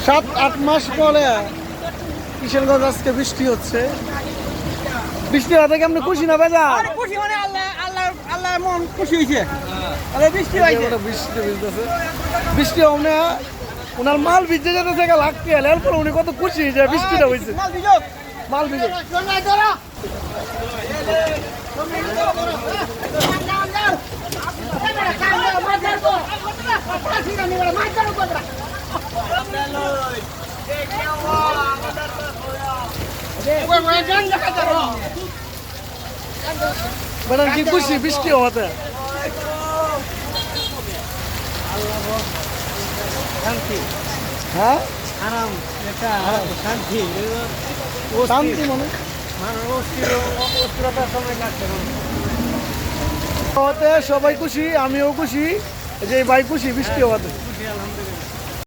সাত আট মাস পরে কিশোরগঞ্জ আজকে বৃষ্টি হচ্ছে। বৃষ্টি হতে কি আপনি খুশি না বেজা? খুশি মানে আল্লাহ মন খুশি হয়েছে। বৃষ্টি হয়েছে, বৃষ্টি ভিজতেছে। বৃষ্টি হলে ওনার মাল ভিজে যেতেছে লাগতে গেলে, এরপর উনি কত খুশি যে বৃষ্টিটা হয়েছে। মাল ভিজে ম্যাডাম কি খুশি বৃষ্টি হওয়াতে? শান্তি, হ্যাঁ আরাম, একটা শান্তি, শান্তি মানে অস্থিরতার সময় কাটছে। হওয়াতে সবাই খুশি, আমিও খুশি যে ভাই খুশি বৃষ্টি হওয়াতে। খুশি আলহামদুলিল্লাহ।